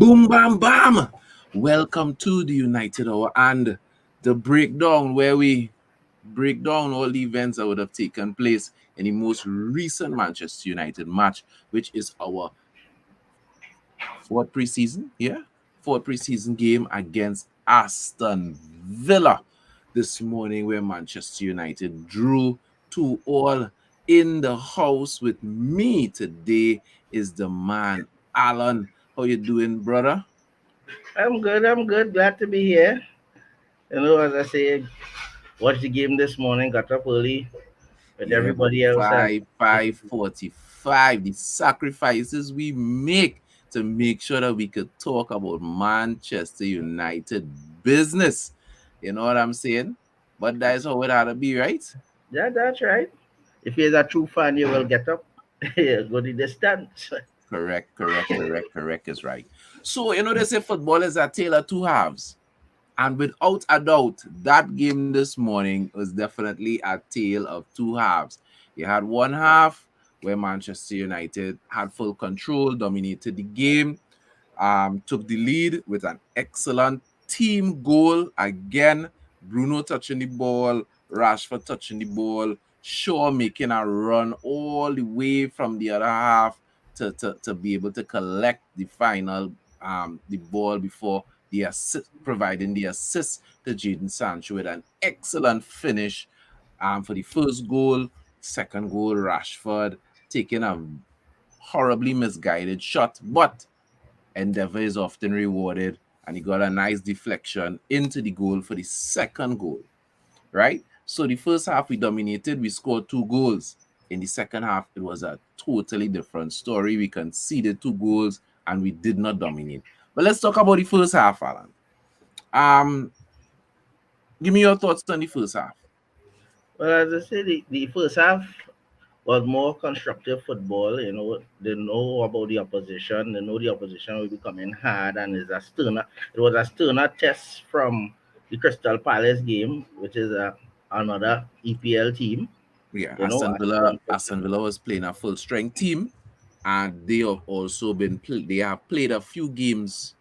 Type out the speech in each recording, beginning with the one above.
Boom, bam, bam. Welcome to the United Hour and the breakdown where we break down all the events that would have taken place in the most recent Manchester United match, which is our fourth preseason, fourth preseason game against Aston Villa this morning, where Manchester United drew 2-2 in the house. With me today is the man Alan. How you doing, brother? I'm good. I'm good. Glad to be here. As I say, watched the game this morning. Got up early with Yeah, about everybody else, and 5:45. The sacrifices we make to make sure that we could talk about Manchester United business. You know what I'm saying? But that's how it had to be, right? yeah, that's right. If you're a true fan, you will get up, go the distance. Correct is right. So, they say football is a tale of two halves. And without a doubt, that game this morning was definitely a tale of two halves. You had one half where Manchester United had full control, dominated the game, took the lead with an excellent team goal. Again, Bruno touching the ball, Rashford touching the ball, Shaw making a run all the way from the other half to be able to collect the final the ball before the assist, providing the assist to Jadon Sancho with an excellent finish for the first goal. Second goal, Rashford taking a horribly misguided shot, but endeavor is often rewarded, and he got a nice deflection into the goal for the second goal, right? So the first half we dominated, we scored 2 goals. In the second half, it was a totally different story. We conceded 2 goals and we did not dominate. But let's talk about the first half, Alan. Um, Give me your thoughts on the first half. Well, as I said, the first half was more constructive football. They know about the opposition. They know the opposition will be coming hard, and it was a sterner test from the Crystal Palace game, which is another EPL team. Yeah, Aston Villa. Aston Villa was playing a full strength team, and they have also they have played a few games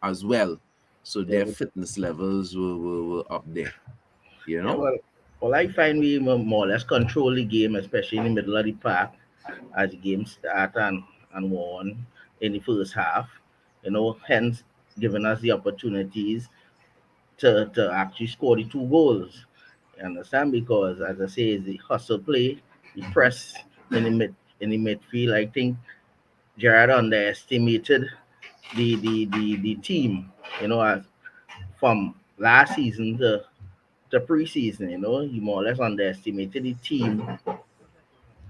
as well, so Yeah, their fitness levels were up there. You Yeah, know, well, I find we more or less control the game, especially in the middle of the park, as the game start and won in the first half. Hence giving us the opportunities to actually score the 2 goals. You understand? Because as I say, it's the hustle play, the press in the midfield. I think Gerard underestimated the team. As from last season to the preseason. He more or less underestimated the team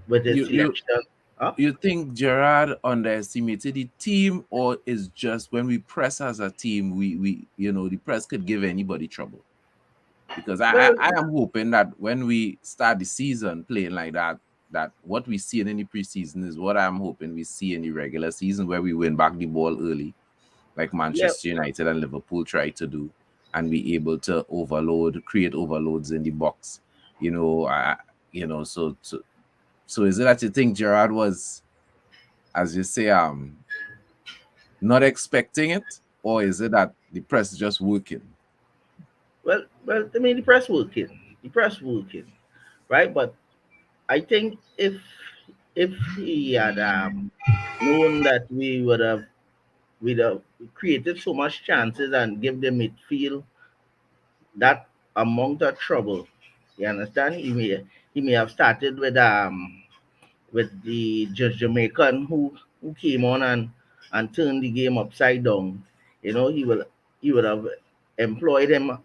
with his you you selection. Huh? you think Gerard underestimated the team, or is just when we press as a team, we the press could give anybody trouble? Because Well, I am hoping that when we start the season playing like that, that what we see in the preseason is what I'm hoping we see in the regular season, where we win back the ball early, like yeah, Manchester United and Liverpool try to do, and be able to create overloads in the box. You know, I, so is it that you think Gerard was, as you say, not expecting it, or is it that the press is just working? well. I mean, the press working, right? But I think if he had known that we'd have created so much chances and give the midfield that amount of trouble, you understand? He may have started with the Jamaican who came on and turned the game upside down. He would have employed him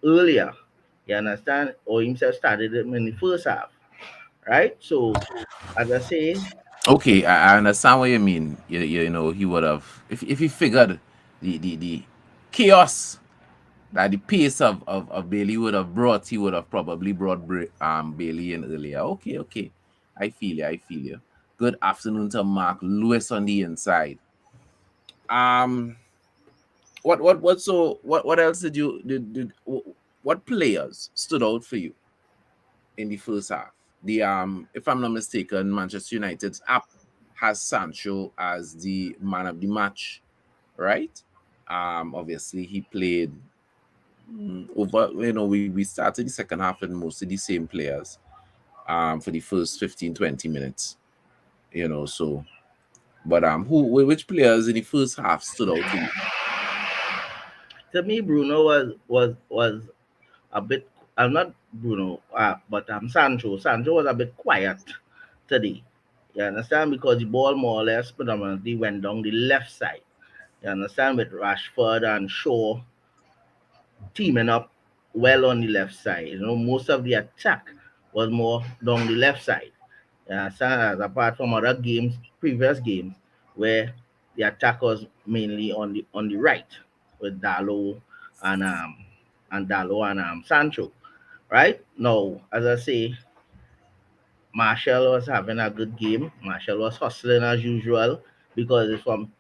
earlier. You understand? Or himself started him in the first half, right? So as I say, Okay, I understand what you mean. He would have, if he figured the chaos that the pace of Bailey would have brought, he would have probably brought Bailey in earlier. Okay. I feel you. Good afternoon to Mark Lewis on the inside. Um what else what players stood out for you in the first half? The if I'm not mistaken, Manchester United's app has Sancho as the man of the match. right? Obviously he played over. We started the second half with most of the same players. For the first 15-20 minutes. So but which players in the first half stood out to you? To me, Bruno was a bit. I'm not Bruno, but Sancho. Sancho was a bit quiet today. You understand? Because the ball more or less predominantly went down the left side. You understand? With Rashford and Shaw teaming up well on the left side. Most of the attack was more down the left side. You understand? As apart from other games, previous games, where the attack was mainly on the right with Dalo and Sancho. Right? Now, as I say, Marshall was having a good game. Marshall was hustling as usual because it's from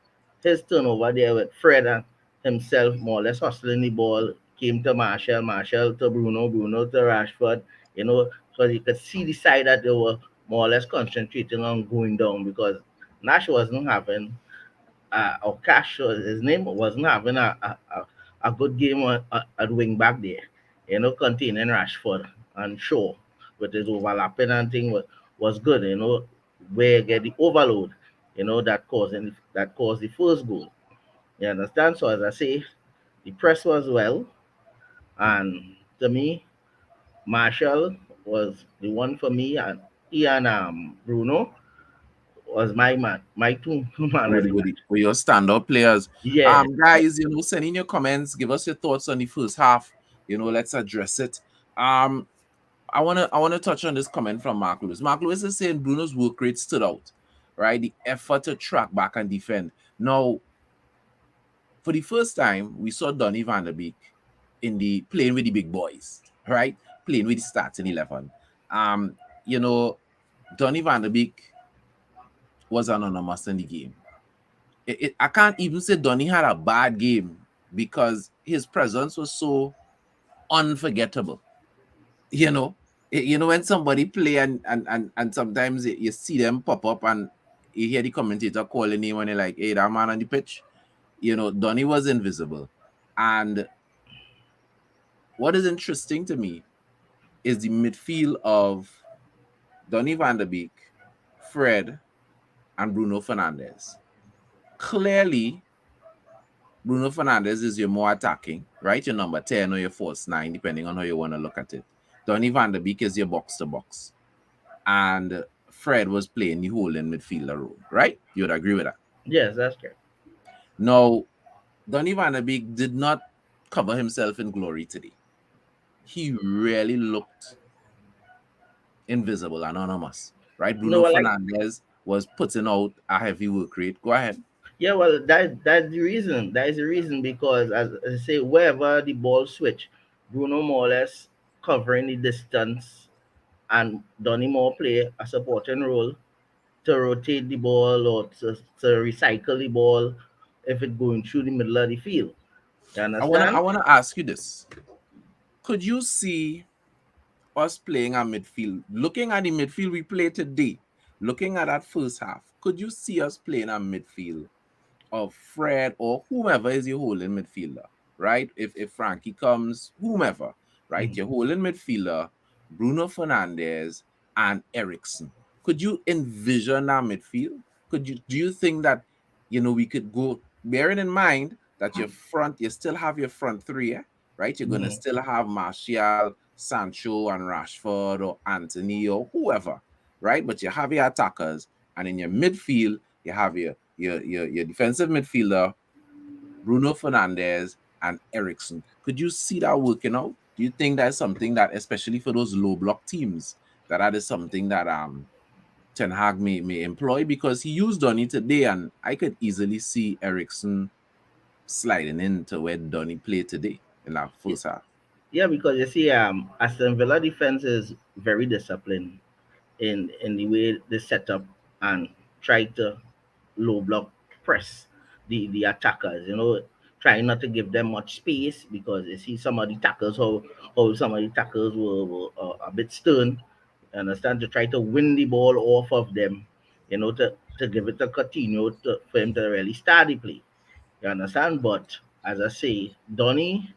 his turnover there with Fred and himself more or less hustling the ball. Came to Marshall, Marshall to Bruno, Bruno to Rashford, because you could see the side that they were more or less concentrating on going down because Nash wasn't having or Cash, his name wasn't having a good game at wing back there, containing Rashford and Shaw with his overlapping and thing was good, where get the overload, that caused the first goal. You understand? So as I say, the press was well, and to me, Marshall was the one for me, and Ian Bruno was my man, my two man of with the with, match. the, with your standout players. Yeah, Guys, send in your comments, give us your thoughts on the first half. Let's address it. Um, I wanna touch on this comment from Mark Lewis. Mark Lewis is saying Bruno's work rate stood out, right? The effort to track back and defend. Now, for the first time, we saw Donny van der Beek in the playing with the big boys, right? Playing with the starting 11. Um, you know, Donny van der Beek was anonymous in the game. I can't even say Donny had a bad game because his presence was so unforgettable. You know, when somebody play and sometimes you see them pop up and you hear the commentator calling him and you're like, hey, that man on the pitch. Donny was invisible. And what is interesting to me is the midfield of Donny van der Beek, Fred, and Bruno Fernandes. Clearly, Bruno Fernandes is your more attacking, right? Your number 10 or your false 9, depending on how you want to look at it. Donny van der Beek is your box to box. And Fred was playing the holding midfielder role, right? You would agree with that. yes, that's correct. Now, Donny van der Beek did not cover himself in glory today. He really looked invisible, anonymous, right? No, Bruno well, like, Fernandes was putting out a heavy work rate. Go ahead. yeah, well, that's the reason. That is the reason because, as I say, wherever the ball switch, Bruno more or less covering the distance, and Donny more play a supporting role to rotate the ball or to recycle the ball if it going through the middle of the field. You I understand? wanna ask you this. Could you see us playing our midfield, looking at the midfield we played today, looking at that first half, could you see us playing our midfield of Fred or whomever is your holding midfielder, right? If Frankie comes, whomever, right? Your holding midfielder, Bruno Fernandes and Ericsson. Could you envision our midfield? Do you think that we could go, bearing in mind that you still have your front three, right? You're gonna Mhm. still have Martial, Sancho, and Rashford or Anthony or whoever, right? But you have your attackers, and in your midfield, you have your defensive midfielder, Bruno Fernandes and Ericsson. Could you see that working out? Do you think that's something that, especially for those low block teams, that is something that Ten Hag may employ? Because he used Donny today, and I could easily see Ericsson sliding into where Donny played today in that Yeah, first half. yeah, because you see, Aston Villa defense is very disciplined in the way they set up and try to low block press the attackers. Trying not to give them much space because you see some of the tackles how some of the tackles were a bit stern. You understand, to try to win the ball off of them. To give it to Coutinho for him to really start the play. You understand? But as I say, Donny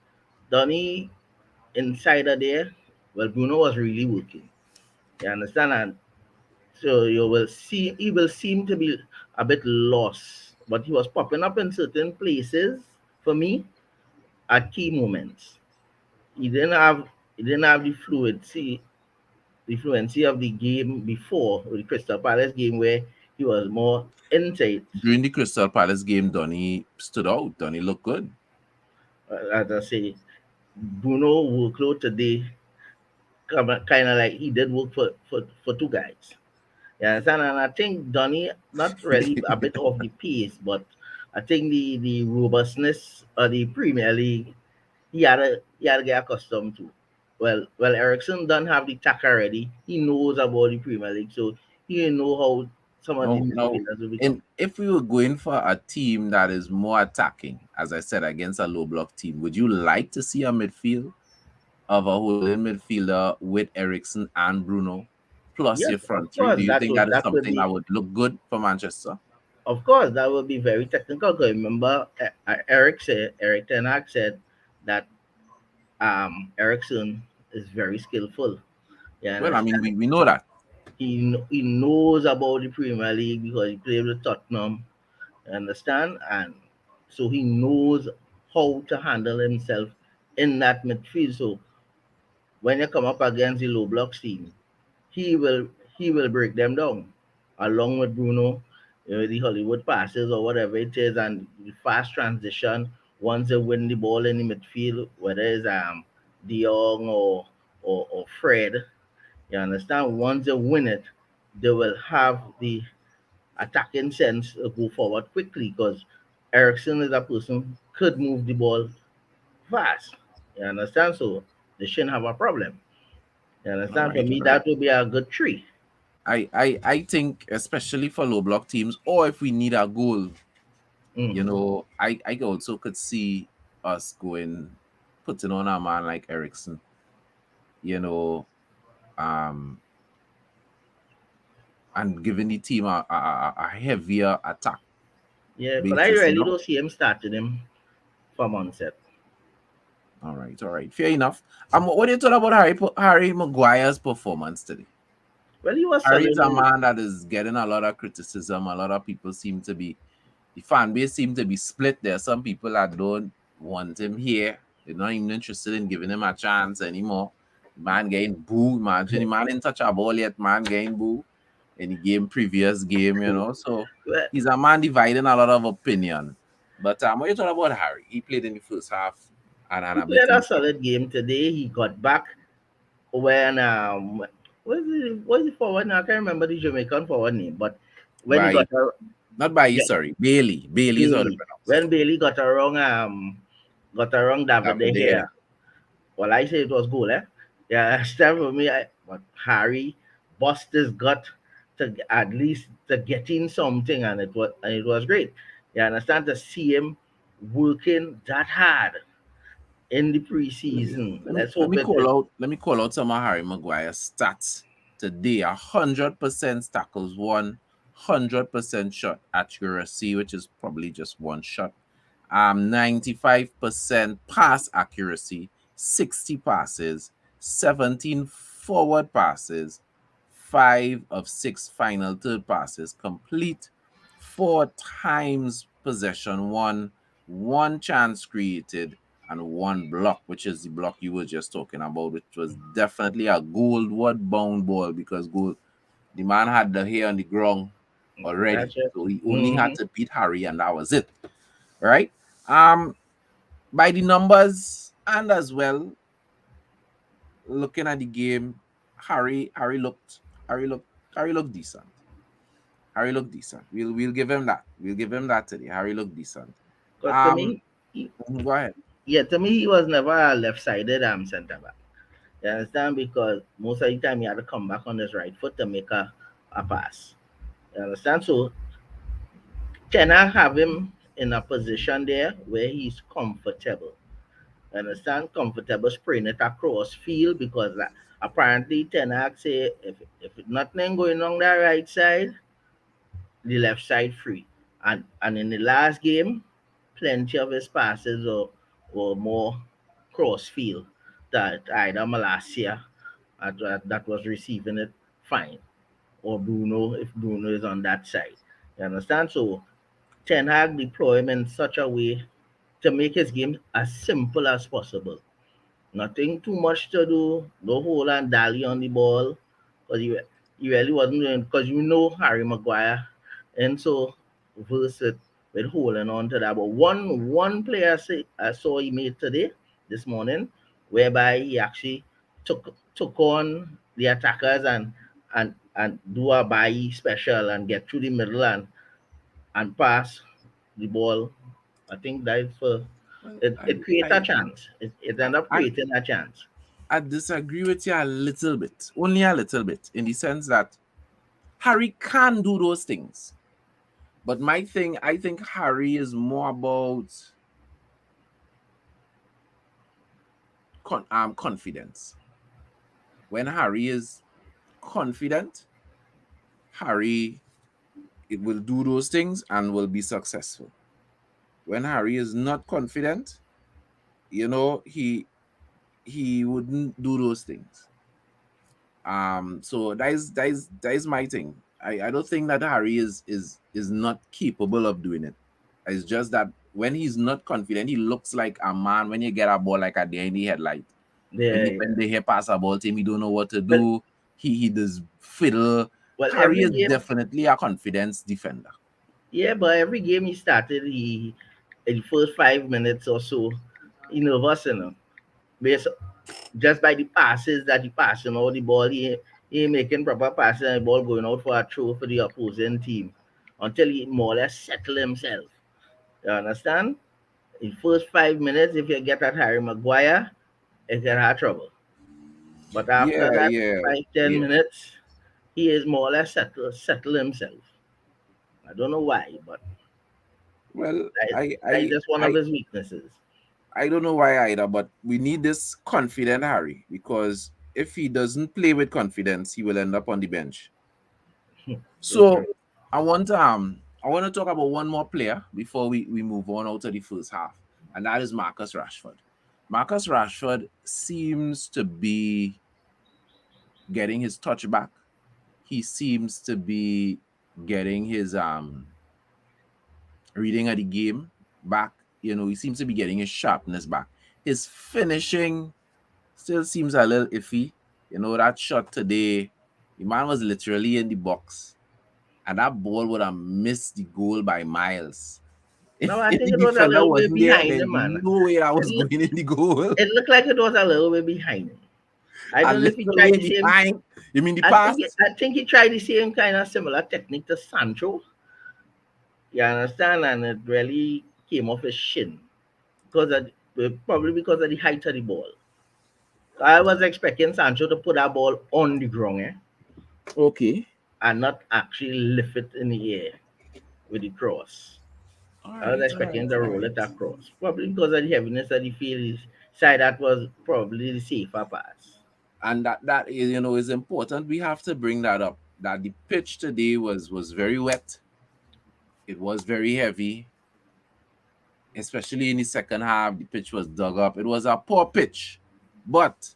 inside of there, well, Bruno was really working. You understand? And so you will see he will seem to be a bit lost, but he was popping up in certain places for me at key moments. He didn't have he didn't have the fluency of the game before with the Crystal Palace game where he was more inside. During the Crystal Palace game, Donny stood out. Donny looked good. As I say, Bruno workload today kind of like he did work for two guys. Yeah, understand? And I think Donny not really a bit off the pace, but I think the robustness of the Premier League he had to get accustomed to. Well, Ericsson don't have the tack already. He knows about the Premier League, so he know how some of the Now, midfielders will become. and if we were going for a team that is more attacking, as I said, against a low block team, would you like to see a midfield of a holding midfielder with Ericsson and Bruno, plus Yes, your of front three? Do course you think that is that would something be that would look good for Manchester? of course that would be very technical. 'Cause remember, Eric Ten Hag said that Ericsson is very skillful. You Well, I mean, understand? we know that. He knows about the Premier League because he played with Tottenham. You understand? And so he knows how to handle himself in that midfield. So when you come up against the low blocks team, he will he will break them down along with Bruno, the Hollywood passes or whatever it is, and the fast transition once they win the ball in the midfield, whether it's De Jong or Fred. You understand? Once they win it, they will have the attacking sense to go forward quickly because Ericsson is a person could move the ball fast. You understand? So they shouldn't have a problem. You All understand? For right, me, all right. that would be a good three. I think especially for low block teams, or if we need a goal, Mm-hmm. I also could see us going putting on a man like Ericsson, you know, um, and giving the team a heavier attack Yeah, but I basis, really don't see him starting him from onset. All right, fair enough. What do you thought about Harry Maguire's performance today? Well, he was Harry is solid. a man that is getting a lot of criticism. A lot of people seem to be the fan base seem to be split. There are some people that don't want him here. They're not even interested in giving him a chance anymore. The man getting boo. Imagine the man didn't touch a ball yet. Man getting boo in the previous game, So Well, he's a man dividing a lot of opinion. But what you talk about Harry? He played in the first half and he a bit played in a the second. solid game today. He got back when what is the forward now? I can't remember the Jamaican forward name, but when he By got a not by you, yeah, sorry. Bailey. Bailey is how to Bailey, pronounce it. when Bailey got a wrong David De David Gea. there. Well, I say it was goal, eh? Yeah, stand for me. But Harry bust his gut to at least to get in something, and it was great. You understand to see him working that hard in the preseason. Let's hope it. Let me call out some of Harry Maguire's stats today. 100% tackles won, 100% shot accuracy, which is probably just one shot. 95% pass accuracy, 60 passes, 17 forward passes, 5 of 6 final third passes complete, 4 times possession won, 1 chance created, and 1 block, which is the block you were just talking about, which was definitely a goldwood bound ball because the man had the hair on the ground already. That's it. So he only had Hmm. to beat Harry, and that was it. Right? Um, by the numbers and as well, looking at the game, Harry looked Harry looked decent. Harry looked decent. We'll give him that. We'll give him that today. Harry looked decent. Because to Um, me, he, go ahead. yeah, to me he was never a left-sided centre back. You understand? Because most of the time he had to come back on his right foot to make a pass. You understand? So can I have him in a position there where he's comfortable? Understand? Comfortable spraying it across field because apparently Ten Hag say if nothing going on that right side, the left side free. And in the last game, plenty of his passes were more cross field that either Malasia that was receiving it fine, or Bruno if Bruno is on that side. You understand? So Ten Hag deploy him in such a way to make his game as simple as possible. Nothing too much to do. No hold and dally on the ball because he really wasn't doing because you know Harry Maguire, and so versus with holding on to that. But one player I saw he made today this morning, whereby he actually took on the attackers and do a buy special and get through the middle and pass the ball. I think that's for Well, it creates a chance. It I, end up I creating a chance. I disagree with you a little bit, only a little bit, in the sense that Harry can do those things. But my thing, I think Harry is more about confidence. When Harry is confident, Harry it will do those things and will be successful. When Harry is not confident, he wouldn't do those things. So that is my thing. I don't think that Harry is not capable of doing it. It's just that when he's not confident, he looks like a man when you get a ball like a deer in the headlight. When Yeah, he yeah. when they hear pass a ball to him, he don't know what to Well, do. He does fiddle. well, Harry every is game, definitely a confidence defender. yeah, but every game he started, he in the first 5 minutes or so, he nervous, based just by the passes that he passing all the ball, he ain't making proper passes and the ball going out for a throw for the opposing team until he more or less settle himself. You understand? In first 5 minutes, if you get at Harry Maguire, it can have trouble. But after Yeah, that, yeah, 5-10 minutes, he is more or less settle himself. I don't know why, but Well, that is just one of his weaknesses. I don't know why either, but we need this confident Harry because if he doesn't play with confidence, he will end up on the bench. So true. So I want to talk about one more player before we move on out of the first half, and that is Marcus Rashford. Marcus Rashford seems to be getting his touch back. He seems to be getting his reading of the game back. He seems to be getting his sharpness back. His finishing still seems a little iffy. That shot today, the man was literally in the box, and that ball would have missed the goal by miles. No, If I think the it was a defender little bit wasn't there, behind there's him, man. no way I It, was loo- going in the goal. it looked like it was a little bit behind him. I A don't know if he little tried way the same. behind. You mean the pass? I think he tried the same kind of similar technique to Sancho. You understand? And it really came off his shin because probably because of the height of the ball. I was expecting Sancho to put that ball on the ground, Okay. and not actually lift it in the air with the cross. All I was right, all expecting right, to all roll right. it across, probably because of the heaviness of the field. Side that was probably the safer pass. And that is, is important. We have to bring that up. That the pitch today was very wet. It was very heavy, especially in the second half. The pitch was dug up. It was a poor pitch, but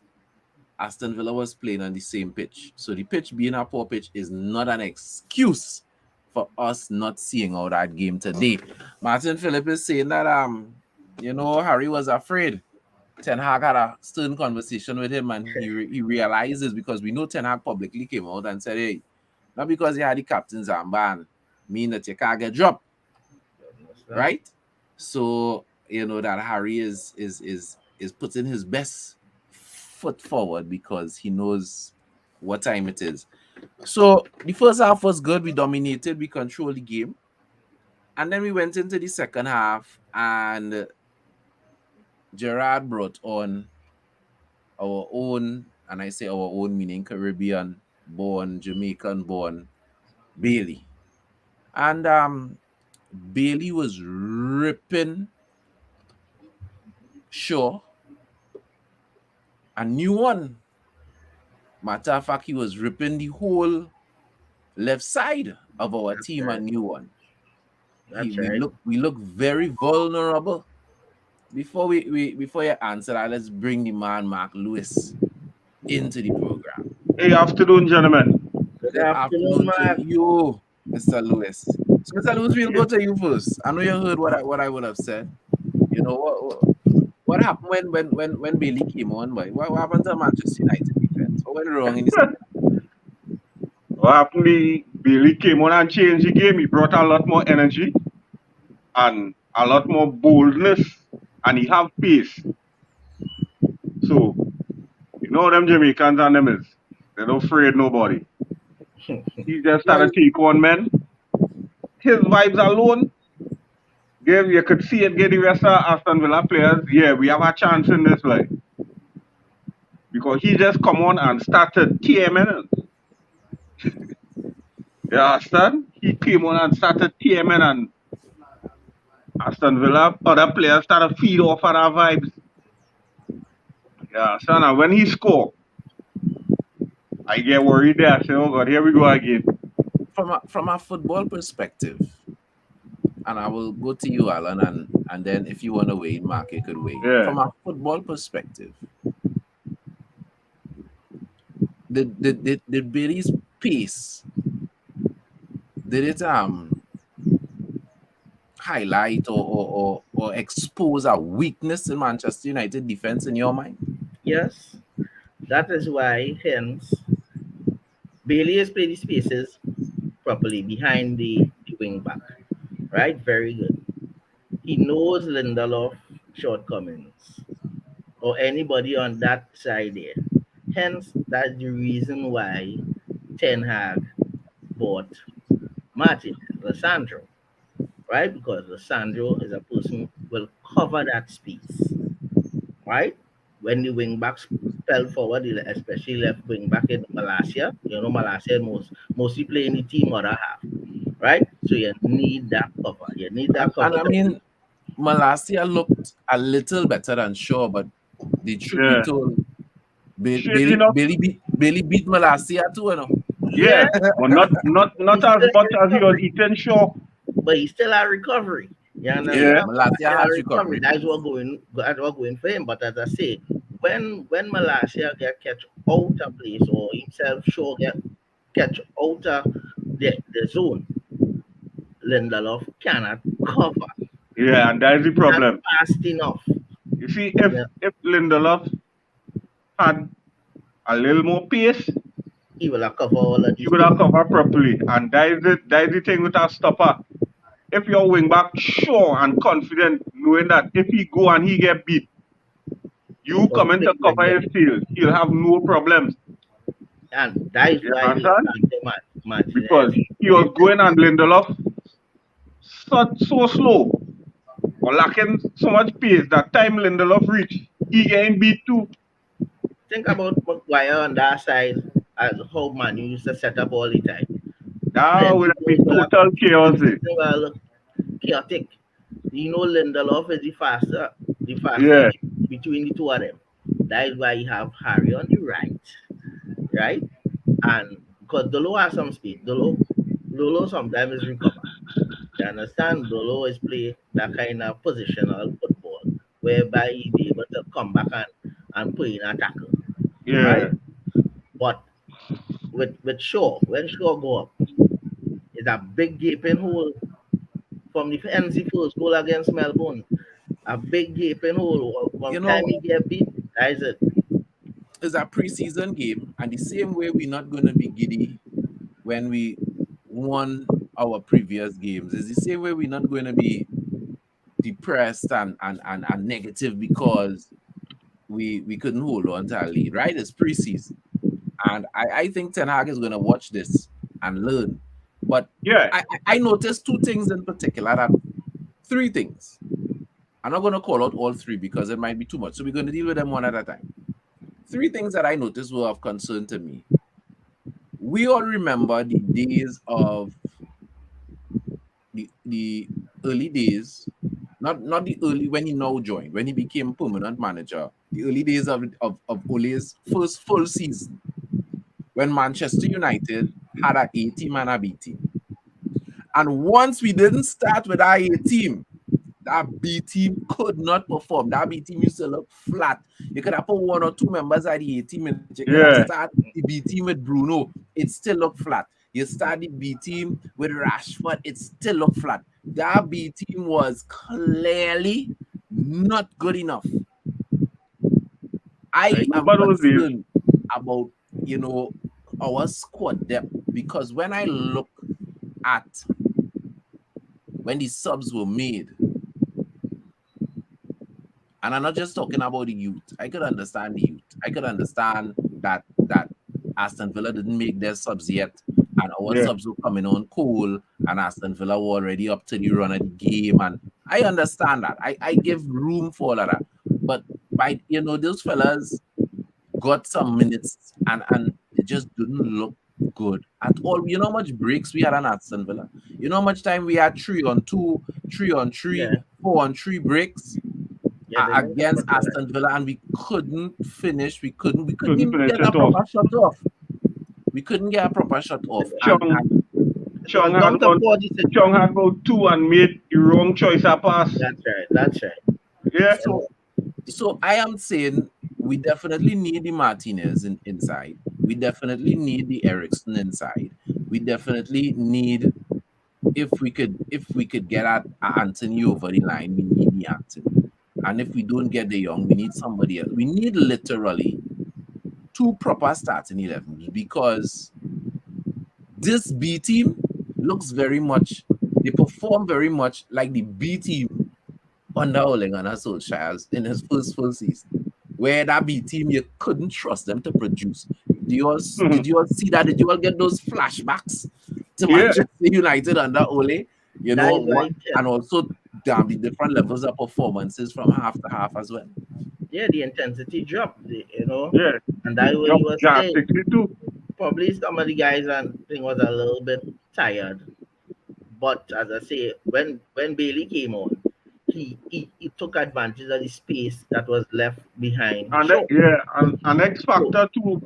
Aston Villa was playing on the same pitch. So the pitch being a poor pitch is not an excuse for us not seeing out that game today. Martin Phillip is saying that Harry was afraid. Ten Hag had a stern conversation with him, and he realizes, because we know Ten Hag publicly came out and said, "Hey, not because you had the captain's armband mean that you can't get dropped, Understand? right?" So that Harry is putting his best foot forward because he knows what time it is. So the first half was good. We dominated. We controlled the game, and then we went into the second half, and Gerard brought on our own, and I say our own meaning Caribbean born, Jamaican born Bailey. And Bailey was ripping Shaw a new one. Matter of fact, he was ripping the whole left side of our That's team a correct. new one. That's we right. look very vulnerable. Before you answer that, let's bring the man Mark Lewis into the program. Hey, afternoon, gentlemen. Good Good afternoon, afternoon to Mark. you, Mr. Lewis. So, Mr. Lewis, we'll go to you first. I know you heard what I would have said. You know what happened when Bailey came on, boy? What happened to Manchester United defense? What went wrong in the second? What happened? Billy came on and changed the game. He brought a lot more energy and a lot more boldness, and he have pace. So, you know them Jamaicans and them is. They don't afraid nobody. He just Well, started take on men. His vibes alone, give you could see it, get the rest of Aston Villa players. Yeah, we have a chance in this, like, because he just come on and started TMN. You understand? He came on and started TMN, and Aston Villa, other players started feed off of our vibes. Yeah, son, and when he score, I get worried there. I say, oh God, here we go again. from a football perspective, and I will go to you, Alan, and then if you want to weigh in, Mark, you could weigh in. Yeah. From a football perspective, did Bailey's pace did it highlight or expose a weakness in Manchester United defense in your mind? Yes, that is why, hence, Bailey has played the spaces properly behind the wing back. Right? Very good. He knows Lindelof shortcomings or anybody on that side there. Hence, that's the reason why Ten Hag bought Martin Lissandro, right? Because Lissandro is a person who will cover that space, right? When the wing backs fell forward, especially left wing back in Malaysia, Malaysia mostly play in the team other half, right? So you need that cover. You need that And cover. I mean, Malasia looked a little better than Shaw, but the truth be Yeah. told, Strangely enough, Bailey beat Malasia too, you know. yeah. Yeah, But not he's as still much in as he was recovery, eating sure. but he's still at recovery. You Yeah, Yeah. understand? Malasia Still at has recovery. recovery. That's what going for him. But as I say, when Malaysia get catch out of place or himself sure get catch out of the zone, Lindelof cannot cover. Yeah, and that is the Not problem. fast enough. You see, if Yeah, if Lindelof had a little more pace, he will have cover all of he these would have spaces. covered properly. And that is it. That is the thing with our stopper. If your wing back sure and confident, knowing that if he go and he get beat, you But coming to things will cover get his field, he'll have no problems. and that is You why we understand? planted Because Martinez. he was going and Lindelof so slow or lacking so much pace that time Lindelof reach, he getting beat too. Think about Maguire on that side as how Man U used to set up all the time. That would Plenty have goals been will have total come. The chaos. Eh? system will look chaotic. Lindelof is the faster Yeah, between the two of them. That is why you have Harry on the right? And because Dolo has some speed, Dolo sometimes is recover. You understand? Dolo is play that kind of positional football whereby he be able to come back and put in a tackle, yeah, right? But with Shaw, when Shaw go up, it's a big gaping hole from the NZ first goal against Melbourne. A big gaping hole. From You the time know, he get beat, that is it. it's a preseason game, and the same way we're not going to be giddy when we won our previous games, is the same way we're not going to be depressed and negative because we couldn't hold on to our lead, right? It's preseason. And I think Ten Hag is going to watch this and learn. But yeah. I noticed two things in particular, three things. I'm not going to call out all three because it might be too much. So we're going to deal with them one at a time. Three things that I noticed were of concern to me. We all remember the days of the early days, not the early when he now joined, when he became permanent manager, the early days of Ole's first full season, when Manchester United had a A team and a B team. And once we didn't start with our A team, that B team could not perform. That B team used to look flat. You could have put one or two members of the A team and you could have Yeah. started the B team with Bruno. It still looked flat. You start the B team with Rashford, it still looked flat. That B team was clearly not good enough. I I am remember those days. concerned about, our squad depth, because when I look at when the subs were made, and I'm not just talking about the youth. I could understand the youth. I could understand that Aston Villa didn't make their subs yet, and our Yeah. subs were coming on cool, and Aston Villa were already up to the run of the game, and I understand that. I give room for all of that. But by those fellas got some minutes and it just didn't look good at all. You know how much breaks we had on Aston Villa? You know how much time we had 3-on-2, 3-on-3, Yeah, 4-on-3 breaks yeah, they didn't have against much of that. Aston Villa, and we couldn't finish. We couldn't Couldn't even finish get a it off. proper shot off. We couldn't get a proper shot off. And Chung It was Chung had down to about 46 Chung man. had about two and made the wrong choice a pass. That's right. That's right. Yeah. You so know, so I am saying we definitely need the Martinez inside. We definitely need the Ericsson inside. We definitely need, if we could get at Anthony over the line, we need the Anthony. And if we don't get the young, we need somebody else. We need literally two proper starting 11s, because this B team looks very much, they perform very much like the B team under Ole Gunnar Solskjaer in his first full season, where that B team, you couldn't trust them to produce. Did you all see that? Did you all get those flashbacks to Yeah. Manchester United under Ole? that is What, right. Yeah, and also the different levels of performances from half to half as well. yeah, the intensity dropped. Yeah. And that way he Dropped was saying drastically too. probably some of the guys and thing was a little bit tired. But as I say, when Bailey came on, he took advantage of the space that was left behind. And Sure. yeah, and an X So factor too.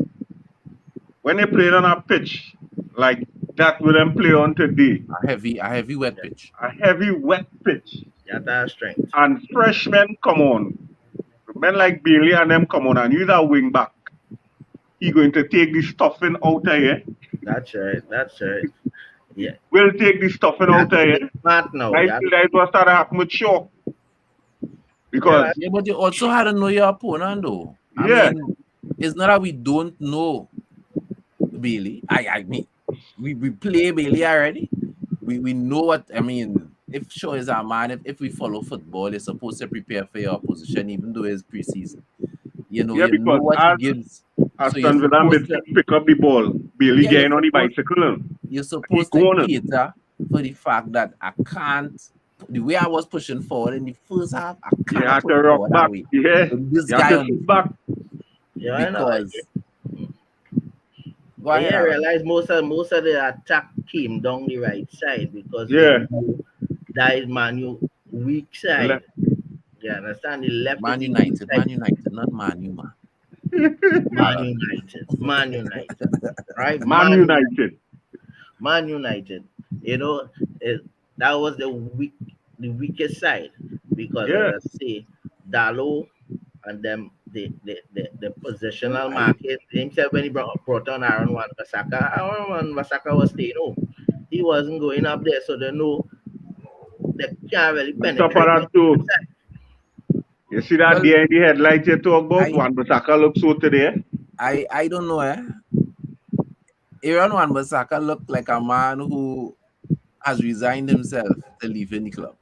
When they played on a pitch like that, we them play on today, A heavy wet yeah, pitch. a heavy wet pitch, that's our strength. and freshmen come on, men like Bailey and them come on, and he's a wing back. He going to take the stuffing out of here. That's right. That's right. Yeah. We'll take the stuffing You out have of to here. be smart now. I You have feel that it was started happening with Shaw. yeah, Because Yeah, but you also had to know your opponent, though. I yeah, mean, it's not that we don't know Bailey. I mean, we play Bailey already. We know what, I mean. If Shaw is our man, if we follow football, you're supposed to prepare for your opposition, even though it's preseason. yeah, You know because what he as gives. So you're Aston Villa supposed to, midfield pick up the ball, Bailey yeah, getting on the bicycle. you're He supposed to going. cater for the fact that I can't. The way I was pushing forward in the first half, I You cannot have push to rock forward that back. way Yeah. with this You have guy to on the sit field, back. yeah, I know. because go But ahead, yeah, I Alan. realize most of the attack came down the right side because they Yeah. knew that is Manu weak side. Left. You understand? The left is Man the weak United, side. Man United, not Man U, man. Man United. Man United. Right? Man Man United. United. Man United. You know, it, that was the weakest side because Yeah. as I say, Dalo and them the Well, positional market himself when he brought on Aaron Wan-Bissaka. Aaron Wan-Bissaka was staying home. He wasn't going up there, so they know they can't really On top of penetrate that on the too, side. you see that well, there in the headlights you talk about? I, One Basaka looks so today. I don't know. Aaron Wan-Bissaka looked like a man who has resigned himself to leaving the club.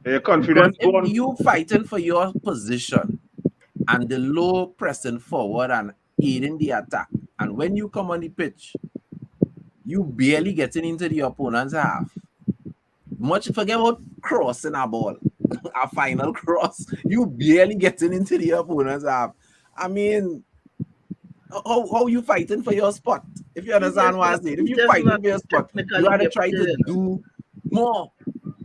Your Because confidence if gone. you fighting for your position and the low pressing forward and aiding the attack, and when you come on the pitch, you barely getting into the opponent's half. Much forget about crossing a ball, a final cross. You barely getting into the opponent's half. I mean, how you fighting for your spot? If you understand what I'm saying, if He's you just fighting not for your spot, you technically had to try gifted. to do more.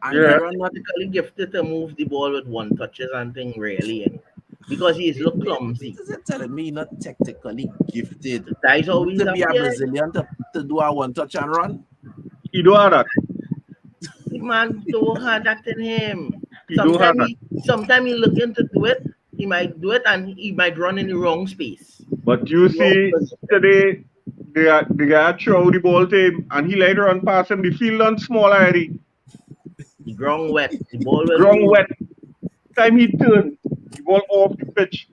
And He's Yeah. Aaron not not technically gifted to move the ball with one touches and thing really, because he's look clumsy. Is it telling me not technically gifted? That is You need always to be a appeared. Brazilian to do a one touch and run. You don't have that. The man don't have that in him. He don't have that. Sometime he looking to do it, he might do it and he might run in the wrong space. But you Wrong see, position. today, the guy throw the ball to him and he later run past him. The field done small already. The ground wet. The ball will Ground move. wet. Time he turned, the ball off the pitch.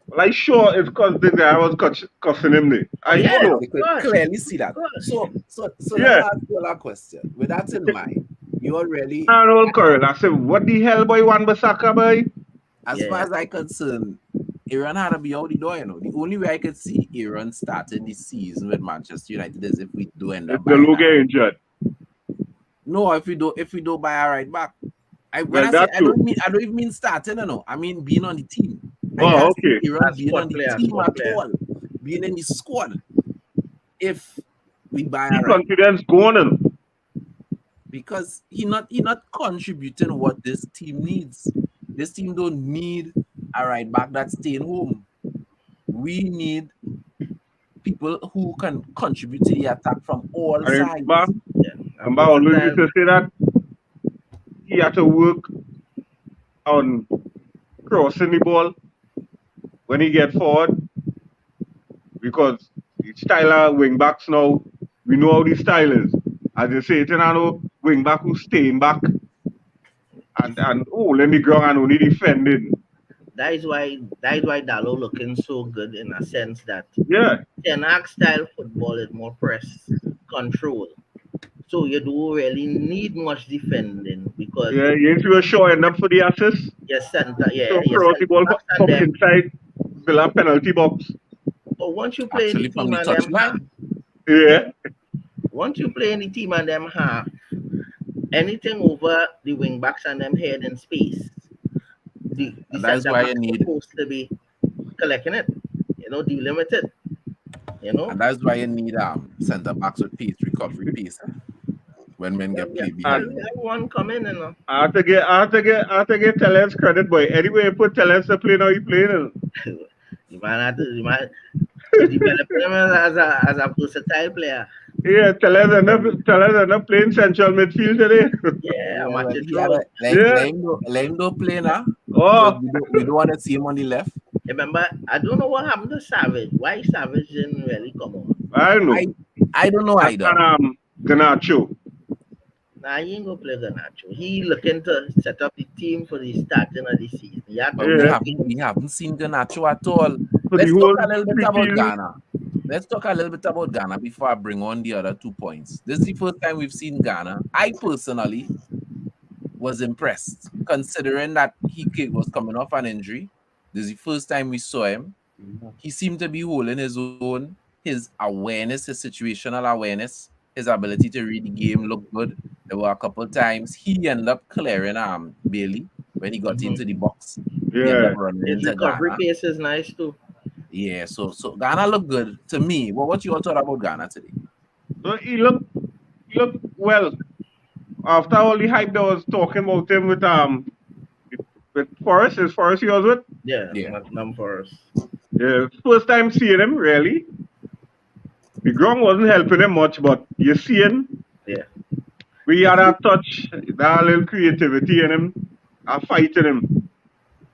Well, I sure it's because the guy was cussing him there. Oh I don't yeah, know. of You could course. clearly see Of that. course. So let me Yeah. ask you a question. With that in mind, you already, Arnold Curl. I said, what the hell, boy, Wan Bissaka, boy? as far Yeah. as I concerned, Aaron had to be out the door, you know. The only way I could see Aaron starting the season with Manchester United is if we do end If up the buying low a get right. injured. No, if we don't buy a right back. When Well, I say that's true. I don't even mean starting, you know. I mean being on the team. I Oh, can't see okay. Aaron A being on squad the player, team squad at player. all, being in the squad if we buy The a right back. confidence going on. Because he not contributing what this team needs. This team don't need a right back that's staying home. We need people who can contribute to the attack from all I remember, sides. Yeah. A remember always used versatile. to say that he had to work on crossing the ball when he get forward because the style of wing backs now, we know how the style is. As you say, it, I know wing back who staying back and all in the ground and only defending. That is why Dalo looking so good in a sense that Yeah, Ten Hag style football is more press control. So you don't really need much defending because yeah. You see, Shaw end up for the assist. Shaw your cross the center ball backs and from them. inside Villa penalty box. But once you play in the Actually from team the and them half, touchline. Yeah, once you play in the team and them half, anything over the wing backs and them head in space, the And that is center why you backs need supposed to be collecting it, dealing with it, you know. and that's why you need center backs with pace, recovery pace. When men Well, get yeah, played well, behind we them. have one coming, I have to get Tellez credit, boy. Anyway, you put Tellez to play now, he playing. You might have to, you develop him as a versatile player. Yeah, tell us enough playing central midfield today. Yeah, Yeah, I'm at well, his he had road. a like Yeah. let him do play now because Oh, we don't want to see him on the left. Remember, I don't know what happened to Savage. Why Savage didn't really come on? I know. I I don't know either. And Ganacho. Nah, he ain't gonna play Garnacho. He looking to set up the team for the starting of the season. He had But two we Yeah. more haven't we games. haven't seen Ganacho at all. For the Let's talk whole a little bit about preseason. Ghana. Let's talk a little bit about Ghana before I bring on the other 2 points. This is the first time we've seen Ghana. I personally was impressed, considering that was coming off an injury. This is the first time we saw him. He seemed to be holding his own. His awareness, his situational awareness, his ability to read the game looked good. There were a couple times he ended up clearing Bailey when he got into the Mm-hmm. box. He ended Yeah. up running His into recovery Ghana. pace is nice too. Yeah, so Ghana looked good to me. What you all thought about Ghana today? So he looked well. After all the hype that was talking about him with Forrest, is Forrest he was with? Yeah, Yeah. Nottingham Forest. Yeah. First time seeing him really. The ground wasn't helping him much, but you seeing Yeah, we had that touch, that little creativity in him, a fight in him.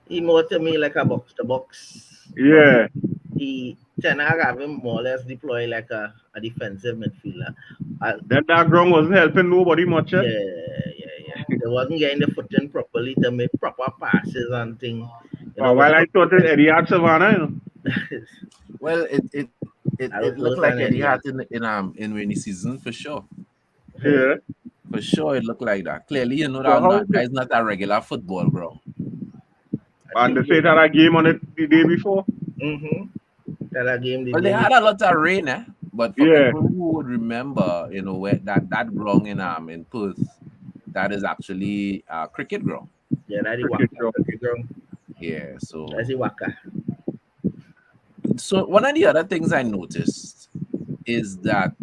he more to me like a box to box, but Yeah. he Ten Hag have him more or less deploy like a defensive midfielder. Then that ground wasn't helping nobody much. Eh? Yeah. They wasn't getting the footing properly to make proper passes and thing. While I Without thought it looking. Eddie had Savannah, Well, it I was looked worse like than Eddie Eddie. Hart in rainy season for sure. Yeah. For sure, it looked like that. Clearly, So how that is not a regular football ground. I and they think said had a game on it the day before? mm-hmm. That game the Well, they day had a before. lot of rain, but for Yeah. people who would remember, where that ground in Perth, that is actually a cricket ground. Yeah, that is Cricket Waka. ground. Cricket ground. Yeah, That's the Waka. so one of the other things I noticed is that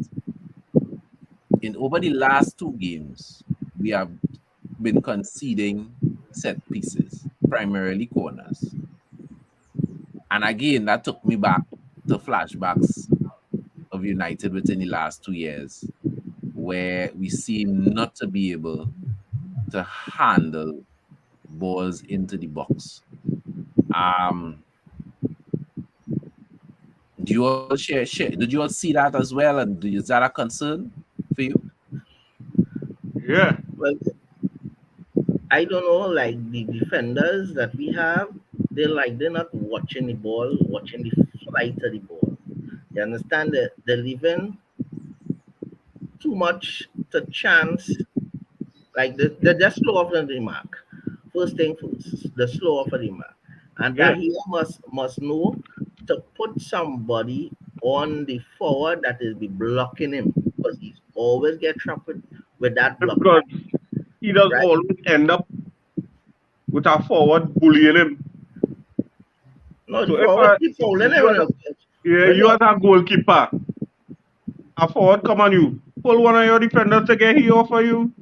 in over the last two games, we have been conceding set pieces, primarily corners. And again, that took me back to flashbacks of United within the last 2 years, where we seem not to be able to handle balls into the box. Um, do you all share? Did you all see that as well? And is that a concern for you? Yeah. Well, I don't know, like the defenders that we have, they're not watching the ball, watching the flight of the ball. You understand that they're leaving too much to chance. Like they're just slow off the mark. First thing first, the slow off of the mark. And Yeah. that he must know to put somebody on the forward that is be blocking him. Because he's always get trapped with that block, Because he does right? always end up with a forward bullying him. No, the So if forward keep fouling him you as a, yeah, when you they as a goalkeeper, a forward come on you, pull one of your defenders to get he off of you,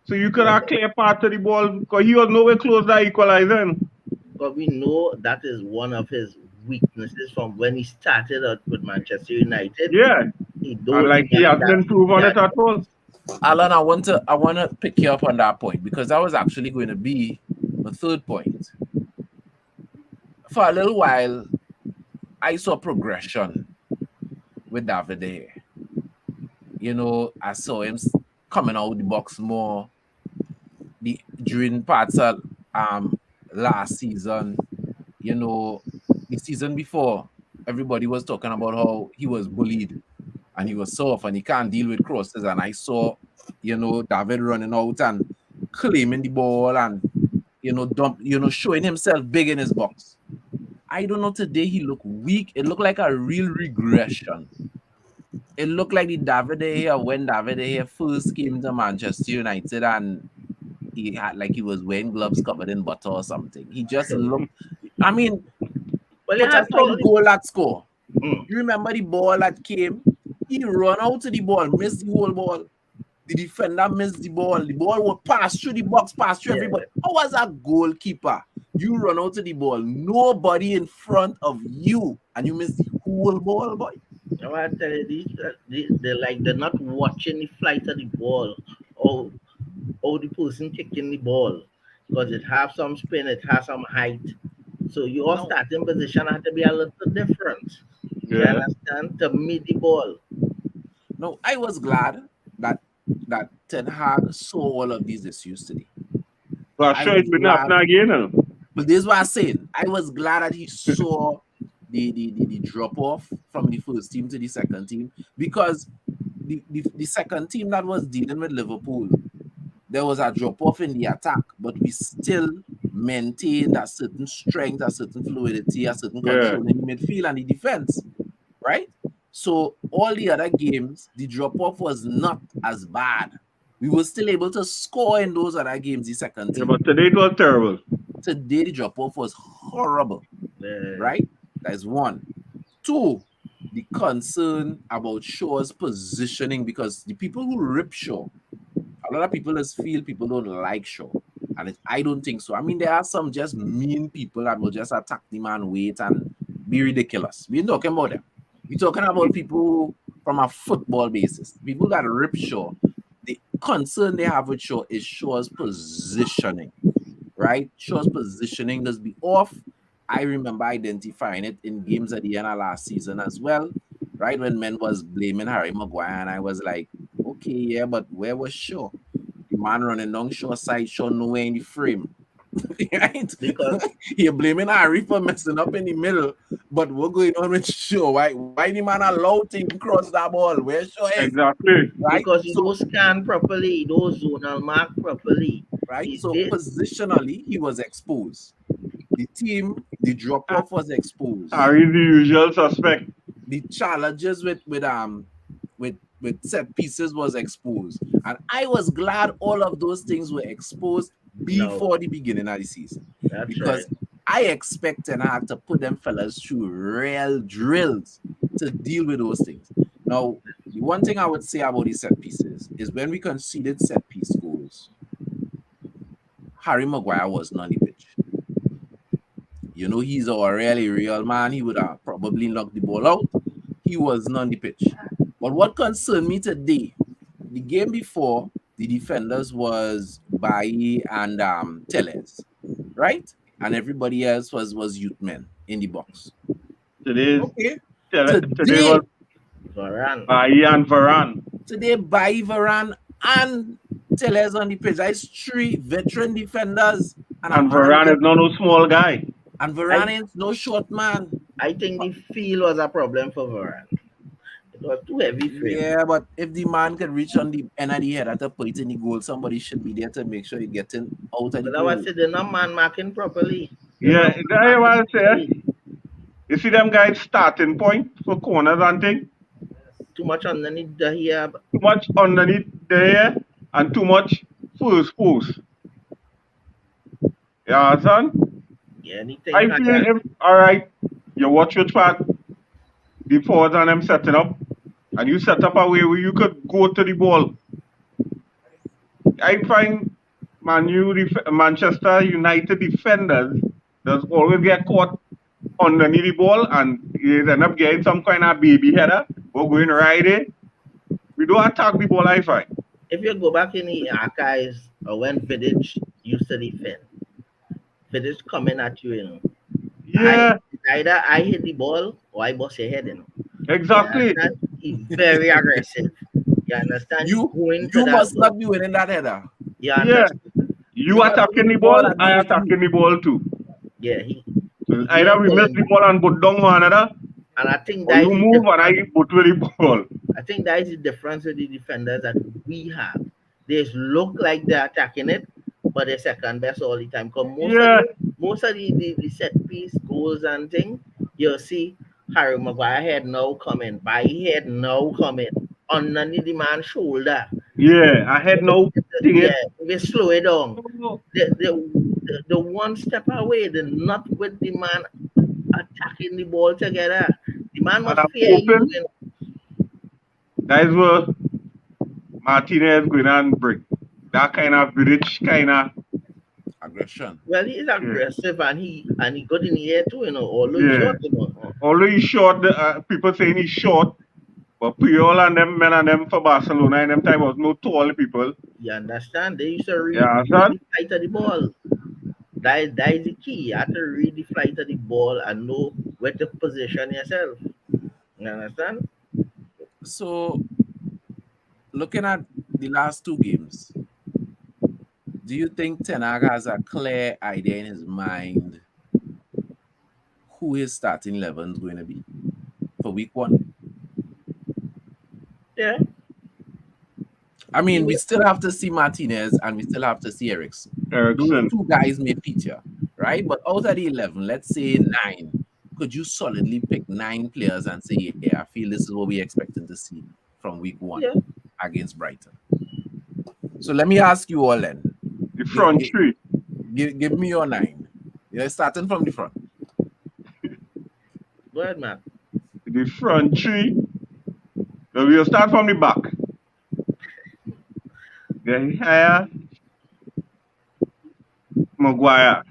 so you could when have clear part to the ball because he was nowhere close to equalizing. But we know that is one of his weaknesses from when he started out with Manchester United. Yeah, He and don't like he mind hasn't that improved on that it at all. Alan, I want to pick you up on that point because that was actually going to be my third point. For a little while, I saw progression with David De Gea. I saw him coming out the box more during parts of last season. You know, the season before, everybody was talking about how he was bullied and he was soft and he can't deal with crosses. And I saw, David running out and claiming the ball and showing himself big in his box. I don't know. Today he looked weak. It looked like a real regression. It looked like the David De Gea when David De Gea first came to Manchester United and he had like he was wearing gloves covered in butter or something. He just looked. I mean, well he put has aside the totally goal that score. mm, You remember the ball that came? He run out to the ball, missed the whole ball. The defender missed the ball. The ball will pass through the box, pass through yeah. everybody. How was a goalkeeper? You run out to the ball, nobody in front of you, and you miss the whole ball, boy. Now I tell you they're not watching the flight of the ball or the person kicking the ball. Because it has some spin, it has some height. So your No, starting position has to be a little different. You Yeah, understand? To meet the ball. no. I was glad that Ten Hag saw all of these issues today. but I sure it was will happen glad. again. Now. But this is what I'm saying. I was glad that he saw the drop off from the first team to the second team because the second team that was dealing with Liverpool, there was a drop off in the attack, but we still maintained a certain strength, a certain fluidity, a certain Yeah, control in the midfield and the defense, right? So all the other games, the drop off was not as bad. We were still able to score in those other games, the second yeah, team. but today it was terrible. Today, the drop off was horrible, Uh, right? That is one. Two, the concern about Shaw's positioning because the people who rip Shaw, a lot of people just feel people don't like Shaw. And I don't think so. I mean, there are some just mean people that will just attack the man, wait, and be ridiculous. We ain't talking about them. We're talking about people from a football basis. People that rip Shaw. The concern they have with Shaw is Shaw's positioning, right? Shaw's positioning does be off. I remember identifying it in games at the end of last season as well, right? When men was blaming Harry Maguire, and I was like, okay, yeah, but where was Shaw? The man running down Shaw side, Shaw nowhere in the frame, right? because You're blaming Harry for messing up in the middle, but what going on with Shaw? Why the man allowed to cross that ball? Where Shaw is, Exactly. right? because he So don't scan properly, he don't zonal mark properly. right? He So did positionally, he was exposed. The team, the drop Ah, off was exposed. Harry the usual suspect. The challenges with set pieces was exposed, and I was glad all of those things were exposed no. before the beginning of the season That's right. because I expect Ten Hag to put them fellas through real drills to deal with those things. Now, the one thing I would say about these set pieces is when we conceded set piece goals, Harry Maguire was not on the pitch. He's a really real man. He would have probably knocked the ball out. He was not on the pitch. But what concerned me today, the game before, the defenders was Bailly and Teles, right? And everybody else was youth men in the box. Today's Okay. today was Today, Varane. Bailly and Varane. today Bailly, Varane, and Teles on the pitch. That's three veteran defenders and a And man Varane there. is not no small guy. And I Varane ain't no short man. I think the feel was a problem for Varane. It was too heavy for him. Yeah, but if the man can reach on the end of the head at a point in the goal, somebody should be there to make sure he getting out of the But I was goal. saying they're not man marking properly. They're Yeah, not that man I marking want to properly. say. You see them guys starting point for corners and thing. Too much underneath the here. Too much underneath there and too much first post. You understand? Yeah, anything I feel higher. if alright, you watch which part the forwards and them setting up, and you set up a way where you could go to the ball. I find Manchester United defenders does always get caught underneath the ball and they end up getting some kind of baby header or going right there. We don't attack the ball, I find. If you go back in the archives or when Vidic used to defend, Vidic coming at you, I Yeah, either I hit the ball or I bust your head, You exactly. understand? He's very aggressive. You understand? He You going to you that must ball. not be winning that header. You Yeah. understand? You You got to attacking hit the the ball ball, and he I hit you. attacking the ball too. Yeah, So he either ain't we miss pulling the back. ball and put down one another, And I think or that you is the move and I difference. put with the ball. I think that is the difference with the defenders that we have. They look like they're attacking it, but they're second best all the time. Because Yeah, most of the set piece goals and thing, you'll see Harry Maguire head now coming, by head now coming, underneath the man's shoulder. yeah. I had no thing Yeah, it. we slow it down. The one step away, the not with the man attacking the ball together. The man And must I'm fear you. hoping guys were Martinez going and bring that kind of British kind of Aggression. Well, he's yeah, aggressive and he got in the air too, although he's yeah. short. Although he's short, people saying he's short, but Puyol and them men and them for Barcelona in them time was no tall people. You understand? They used to Yeah, read son. the flight of the ball. That is the key. You have to read the flight of the ball and know where to position yourself. You understand? So looking at the last two games, do you think Ten Hag has a clear idea in his mind who his starting 11 is going to be for week one? Yeah. I mean, we You- still have to see Martinez and we still have to see Ericsson. Those Ericsson. two guys may feature, right? But out of the 11, let's say nine, could you solidly pick nine players and say, yeah, I feel this is what we're expecting to see from week one Yeah. against Brighton? So let me ask you all then. The front three. Give me your nine. You're starting from the front. Go ahead, man. The front three. So we'll start from the back. Then higher Maguire.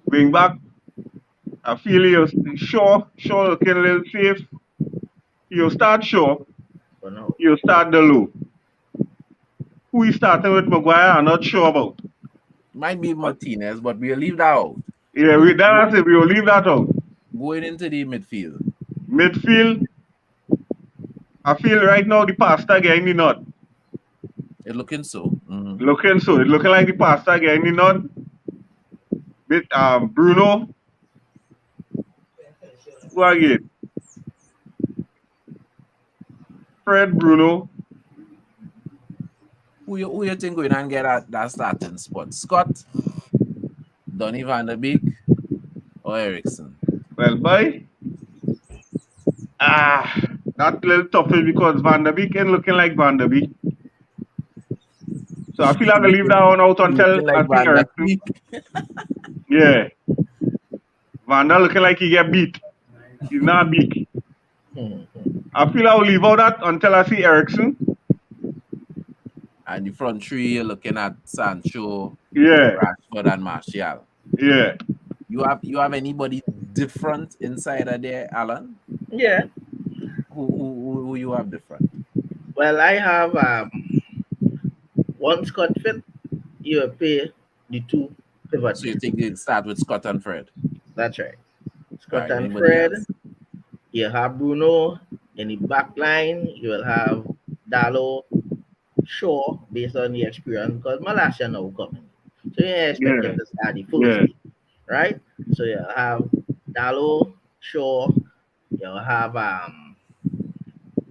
Bring back. I feel you're sure looking a little safe. You'll start sure. For now. You'll start the low. Who is starting with Maguire, I'm not sure about. Might be Martinez, but we'll leave that out. Yeah, that's it. We'll leave that out. Going into the midfield. Midfield, I feel right now the pasta getting the nut. It's looking so. Mhm. Looking so. It's looking like the pasta getting the nut. With Bruno. Who again? Fred Bruno. Who you think going and get that starting spot? Scott, Donny van der Beek, or Ericsson? Well, boy. That little tough because Van der Beek ain't looking like Van der Beek. So I feel like I leave that one out He until looking I like see Van der Ericsson. Beek. Yeah. Van der looking like he get beat. He's not big. Hmm. I feel I'll leave out that until I see Ericsson. And the front three, you're looking at Sancho, Yeah. Rashford, and Martial. Yeah. You have anybody different inside of there, Alan? Yeah. Who you have different? Well, I have Once Scott fit, you will play the two pivot So you men. think they start with Scott and Fred? That's right. All Scott right. and Anybody Fred. else? You have Bruno in the back line. You will have Dallo, Shaw, based on the experience, because Malaysia now coming. So you expect Yeah, him to start the first yeah. game, right? So you have Dallo, Shaw, you'll have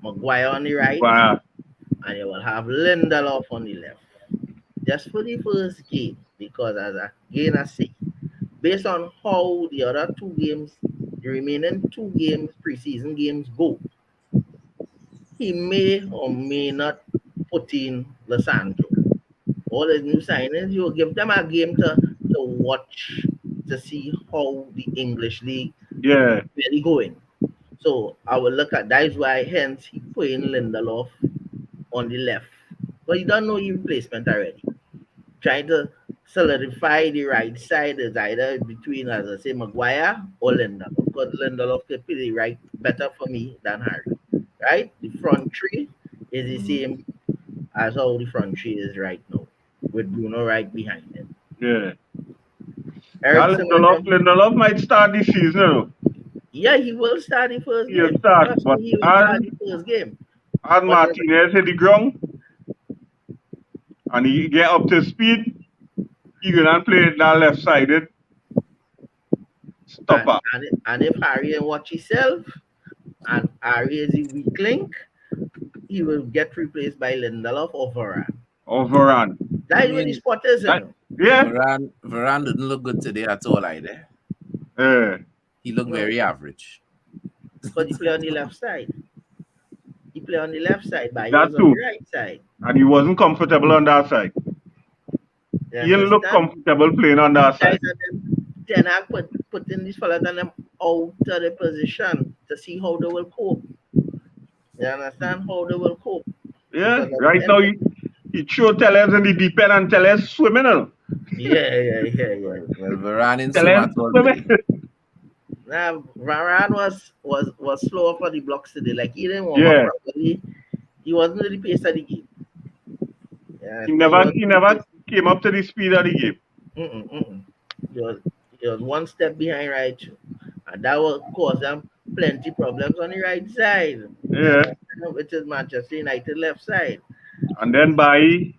Maguire on the right, Wow. and you will have Lindelof on the left. Just for the first game, because as again I say, based on how the other two games, the remaining two games, preseason games go, he may or may not put in Lissandro. All the new signings, you give them a game to watch to see how the English league Yeah, really going. So I will look at that is why hence he putting Lindelof on the left. But you don't know your replacement already. Trying to solidify the right side is either between, as I say, Maguire or Lindelof. Because Lindelof can play the right better for me than Harry. Right? The front three is the Mhm. same as how the front three is right now, with Bruno right behind him. yeah. Yeah, Ericsson and Lindelof, them, Lindelof might start this season, you know. yeah, he will start the first He'll game. start, Trust but me, he will start and the first game. and But Martinez hit the ground and he get up to speed, he gonna play that left sided stopper and if Harry and watch himself and Harry is a weak link, he will get replaced by Lindelof or Varane. over and I That is where the mean, spot is, you that, know. yeah, Varane didn't look good today at all either. uh, He looked No, very average. because he play on the left side. He play on the left side, but he that was on the too. right side. And he wasn't comfortable on that side. You He didn't look understand? comfortable playing on that Guys side. and them Ten Hag putting these fellas and them out of the position to see how they will cope. You understand how they will cope? Yeah, Because at the right end now of he threw Tellez in the deep end and Tellez swimming now. yeah. Well, Varane in swim Tellez at all swimming. today. Now Varane was slower for the blocks today. Like he didn't warm up Yeah, properly. He wasn't at the pace of the game. Yeah, he he never wasn't he at the never pace. came up to the speed of the game. Mm-mm. He was one step behind right through. And that will cause them plenty problems on the right side. You Yeah, understand? Which is Manchester United left side. and then by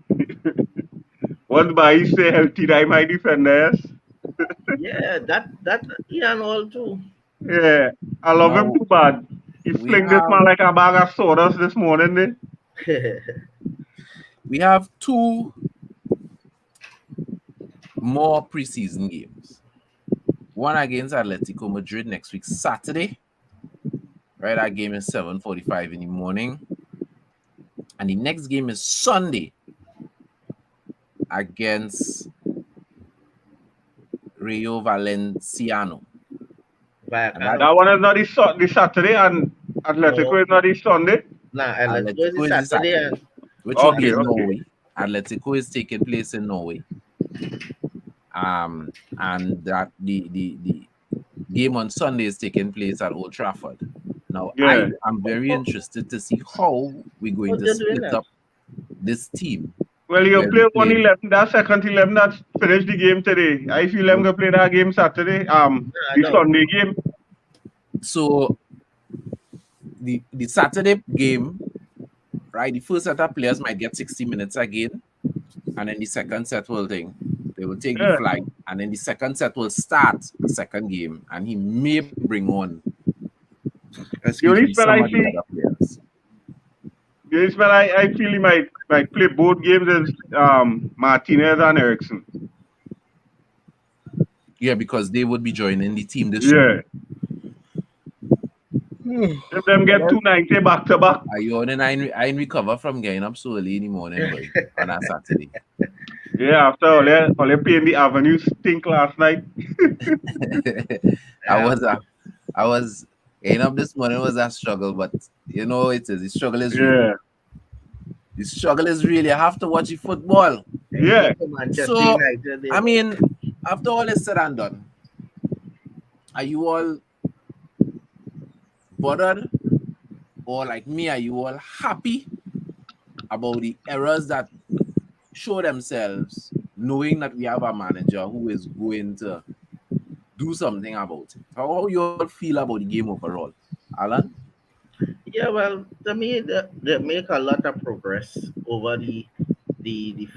once by say healthy, I my defenders. Yeah, that he and all too. Yeah, I love him Now too bad. He we fling this have man like a bag of sawdust this morning. we have two more preseason games. One against Atletico Madrid next week Saturday. Right, that game is 7:45 in the morning, and the next game is Sunday against Rio Valenciano, and that Vallecano. That one is not this Saturday and No, Atletico is not this Sunday. nah, Atletico is Atletico this is this Saturday Saturday, and which will be Okay, in okay. Norway. Atletico is taking place in Norway. And that the game on Sunday is taking place at Old Trafford. Now, I Yeah. am very oh, interested to see how we're oh, going to they're doing split that. up this team Well, you where we play one play. 11, that second 11 that finished the game today. I feel I'm gonna play that game Saturday. Nah, I The don't. Sunday game. So the Saturday game, right? The first set of players might get 60 minutes again, and then the second set will thing. They will take the Yeah. flight, and then the second set will start the second game, and he may bring on, The excuse only me, spell some I of the see, other players. the only spell I feel he might play both games is Martinez and Ericsson. Yeah, because they would be joining the team this week. Yeah. If them get 290 back to back. I yawn and I ain't recover from getting up so early in the morning, boy, on a Saturday. Yeah, after all they pay in the Avenue stink last night. I Yeah. was I was getting up this morning was a struggle, but you know it is. The struggle is real. Yeah. The struggle is real. You have to watch the football. And you Yeah. go to Manchester So United, they I know. mean, after all is said and done, are you all bothered? Or like me, are you all happy about the errors that show themselves, knowing that we have a manager who is going to do something about it. How you all feel about the game overall, Alan? Yeah, well, to me, they make a lot of progress over the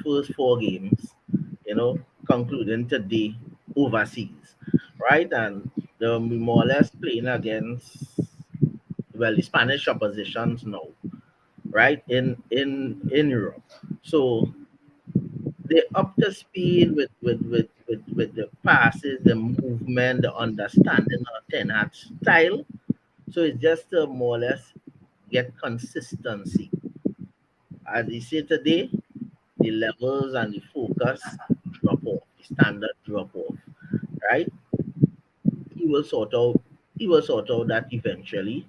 first four games, concluding today overseas, right? And they'll be more or less playing against, well, the Spanish oppositions now, right? In Europe. So they're up to speed with the passes, the movement, the understanding of Ten Hag style. So it's just to more or less get consistency. As he said today, the levels and the focus drop off, the standard drop off, right? He will sort out he will sort out that eventually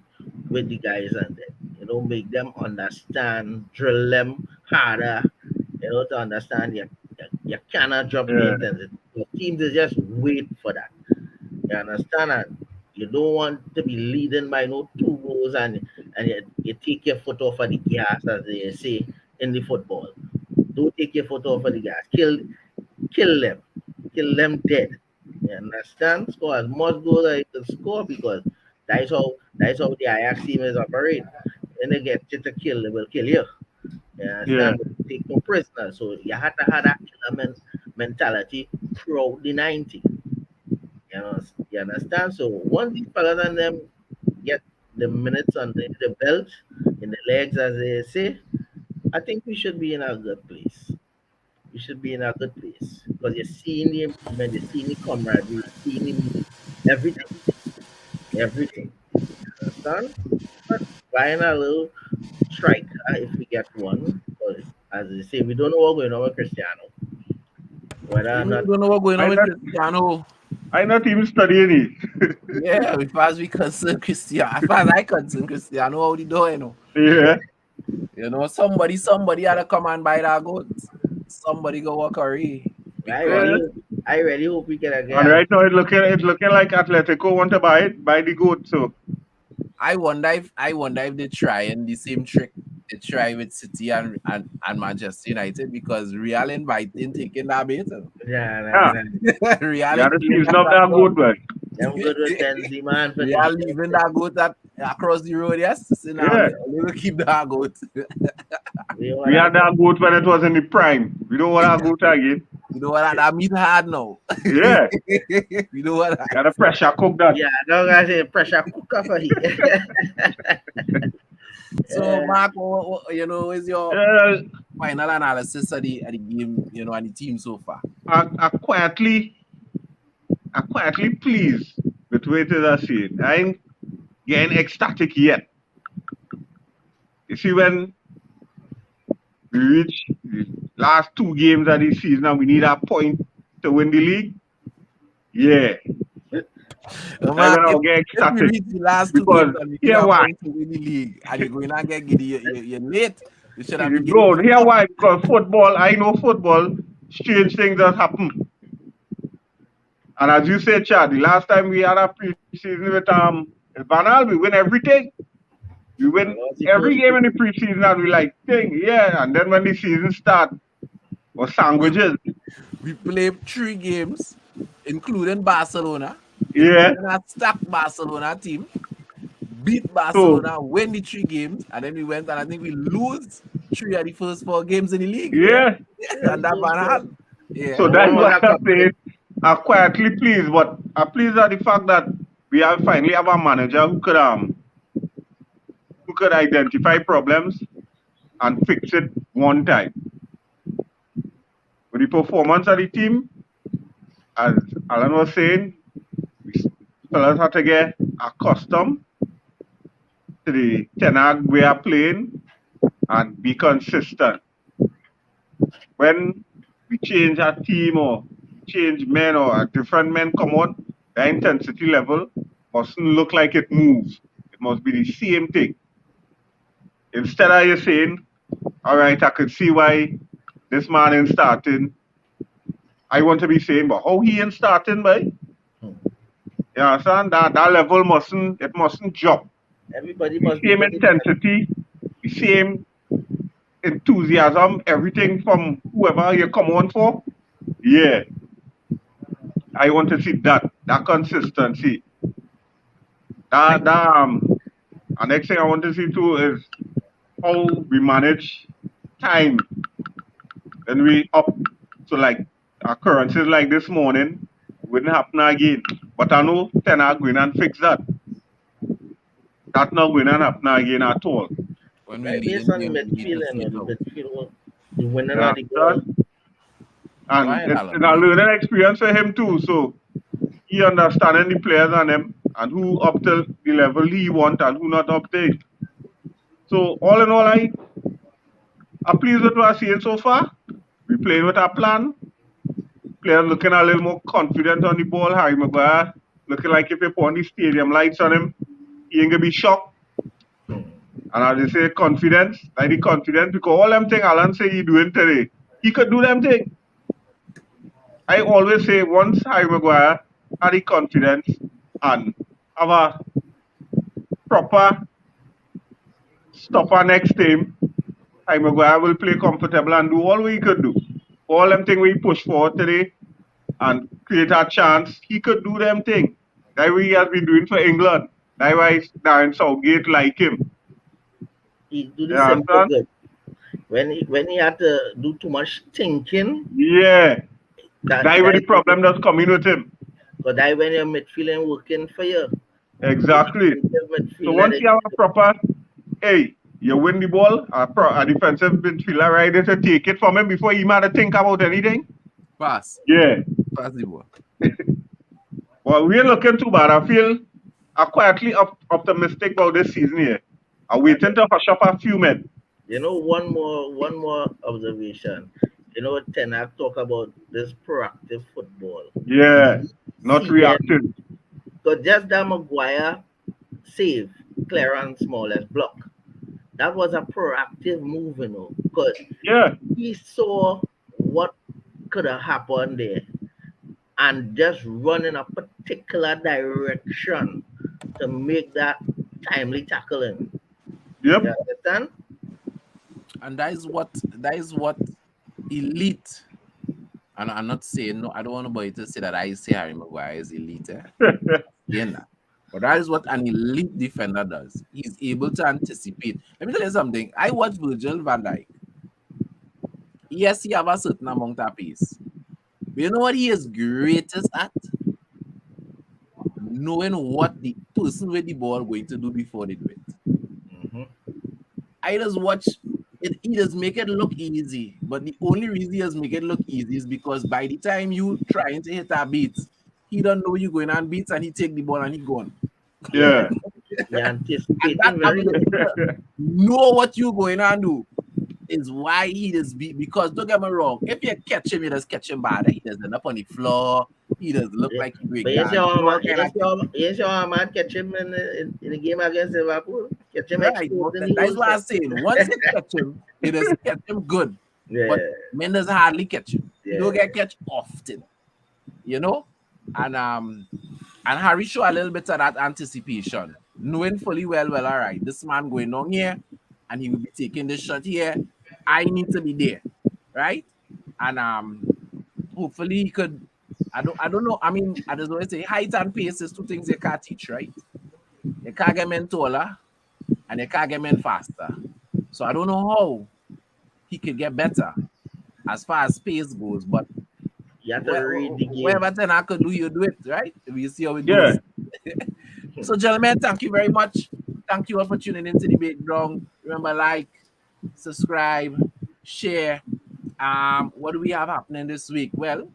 with the guys and then, make them understand, drill them harder, to understand you cannot drop the Yeah. intensity. Your team to just wait for that. You understand? And you don't want to be leading by no two goals and you take your foot off of the gas, as they say in the football. Don't take your foot off of the gas. Kill them. Kill them dead. You understand? Score as much goals as you can score because that's how the Ajax team is operate. When they get you to kill, they will kill you. You Yeah. understand? They take no prisoners. So you have to have that killer mentality throughout the 90. You understand? So once these fellas and them get the minutes on the belt, in the legs, as they say, I think we should be in a good place. We should be in a good place because you're seeing the improvement, you're seeing the camaraderie, you're seeing everything, everything. Understand? But buying a little striker if we get one, because as they say, we don't know what's going on with Cristiano. Whether You or mean not, you don't know what's going on I with not Cristiano? I not even studying it. Yeah, as far as we concern Cristiano, as far as I concern Cristiano, how the door, Yeah. Somebody had to come and buy that goods. Somebody go walk away I because really Yeah. hope, I really hope we get a And girl. right now it's looking like Atletico want to buy the goat. So I wonder if they trying the same trick they try with City and Manchester United because Real inviting taking that bait. Nah, nah, yeah, nah. Real yeah, is the paying season that of that club. goat, but Them good with Benzema and Real Vinicius. leaving that goat that across the road, yes. So now yeah, they will keep that goat. We all we that had good. that goat when it was in the prime. We don't want that goat again. You know what that meat hard now. Yeah, You know what that. you got to pressure cook that. Yeah, don't got a pressure cooker for he. So Mark, is your Uh, final analysis of the game, and the team so far? I quietly pleased with the way it is I see it. I ain't getting ecstatic yet. You see, when we reach the last two games of the season and we need a point to win the league, yeah, I Mark, when if, I'll get if we ecstatic reach the last two because games and we need here a why? point to win the league, and you're going to get giddy, you're late. You should have You been giddy go here before. why? Because football, I know football, strange things that happen. And as you said, Chad, the last time we had a preseason with Van Gaal, we win everything. We That win was the every first game in the preseason and we like, thing, yeah. And then when the season start, was We, sandwiches. we played 3 games, including Barcelona, Yeah. including a stacked Barcelona team, beat So Barcelona, win the 3 games, and then we went and I think we lose 3 of the first 4 games in the league. Yeah, yeah. three of the and that first Van four. Hal. Yeah. So And one that's was why a I'm cup game. saying I'm quietly pleased, but I'm pleased at the fact that we have finally have a manager who could identify problems and fix it one time. With the performance of the team, as Alan was saying, we fellas have to get accustomed to the Tenag way of playing and be consistent. When we change our team or change men or a different men come out, the intensity level mustn't look like it moves. It must be the same thing. Instead of you saying, all right, I could see why this man ain't starting. I want to be saying, but how he ain't starting, by? Hmm. You understand? That level mustn't drop. Everybody The must be same putting their intensity, the same enthusiasm, everything from whoever you come on for, yeah, I want to see that consistency. I And next thing I want to see too is how we manage time when we up. So like occurrences like this morning wouldn't happen again. But I know ten are going and fix that. That's not going to happen again at all. When we right lead based in on the game, we need to midfield and see all it the out. midfield work, the winning You of the ball. understand? Go And ahead, it's Alan. a learning experience for him too. So he understanding the players and him and who up to the level he want and who not up to it. So all in all, I'm pleased with what I'm seeing so far. We playing with our plan. Players looking a little more confident on the ball. Harry Maguire looking like if you put on the stadium lights on him, he ain't gonna be shocked. Hmm. And as they say, confidence, like the confidence, because all them thing Alan say he doing today, he could do them thing. I always say once Harry Maguire had the confidence and have a proper stopper next team, Harry Maguire will play comfortable and do all we could do. All them thing we push forward today and create a chance, he could do them thing. That way he has been doing for England. That's why Darren Southgate like him. He do You the simple understand? good. When he had to do too much thinking, Yeah. that That's where the that problem that's coming with him. because that when your midfield ain't working for you, the Exactly. defensive So midfield let once it. you have a proper, hey, you win the ball, a defensive midfielder right there to take it from him before he might think about anything. Pass. Yeah. Pass the ball. Well, we're looking too bad. I feel I'm quietly optimistic about this season here. I'm And waiting to hush up a few men. one more observation. Tenak talk about this proactive football. Did Yeah. you Not see them? reacting. Because just that Maguire save clearance more or less block. That was a proactive move, because Yeah. he saw what could have happened there and just run in a particular direction to make that timely tackling. Yep. You understand? And that is what elite. And I'm not saying no, I don't want nobody to say that I say Harry Maguire is elite. Saying that. But that is what an elite defender does. He's able to anticipate. Let me tell you something. I watch Virgil van Dijk. Yes, he have a certain amount of pace. But you know what he is greatest at? Knowing what the person with the ball going to do before they do it. Hmm. I just watch it, he just make it look easy. But the only reason he just make it look easy is because by the time you trying to hit a beat, he don't know you going on beats and he take the ball and he gone. Yeah, Yeah. you're And that anticipating very ability good. to know what you going on do is why he just beat. Because don't get me wrong, if you catch him, you just catch him bad. He does end up on the floor. He does look Yeah. like he break But yes, down. You know your what kind of yes, your man catch him in the game against Liverpool. Catch him right? But exposing the that's whole what I'm set. saying. Once you catch him, you just catch him good. But Yeah, men doesn't hardly catch him. He don't yeah. get catch often, you know. And Harry show a little bit of that anticipation, knowing fully well, all right, this man going on here, and he will be taking this shot here. I need to be there, right? And hopefully he could. I don't know. I mean, I just want to say height and pace is two things you can't teach, right? You can't get men taller and you can't get men faster. So I don't know how he could get better as far as pace goes, but You have to read the game. whatever thing I could do, you do it, right? We see how it Yeah. goes. So, gentlemen, thank you very much. Thank you all for tuning into the Big Ground. Remember, like, subscribe, share. What do we have happening this week? Well,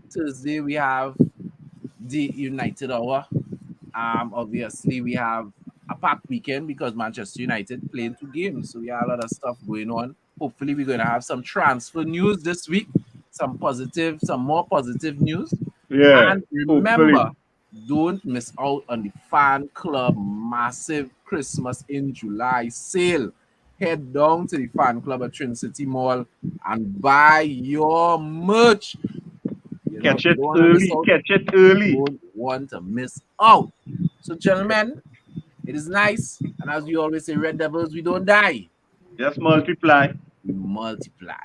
Thursday we have the United Hour. Obviously we have a packed weekend because Manchester United playing two games, so we have a lot of stuff going on. Hopefully, we're gonna have some transfer news this week, some more positive news. Yeah. And remember, Hopefully. don't miss out on the fan club massive Christmas in July sale. Head down to the fan club at Trin City Mall and buy your merch. Catch You it don't want to miss early. out. Catch it early. Don't want to miss out. So, gentlemen, it is nice. And as we always say, Red Devils, we don't die, Just multiply. we multiply.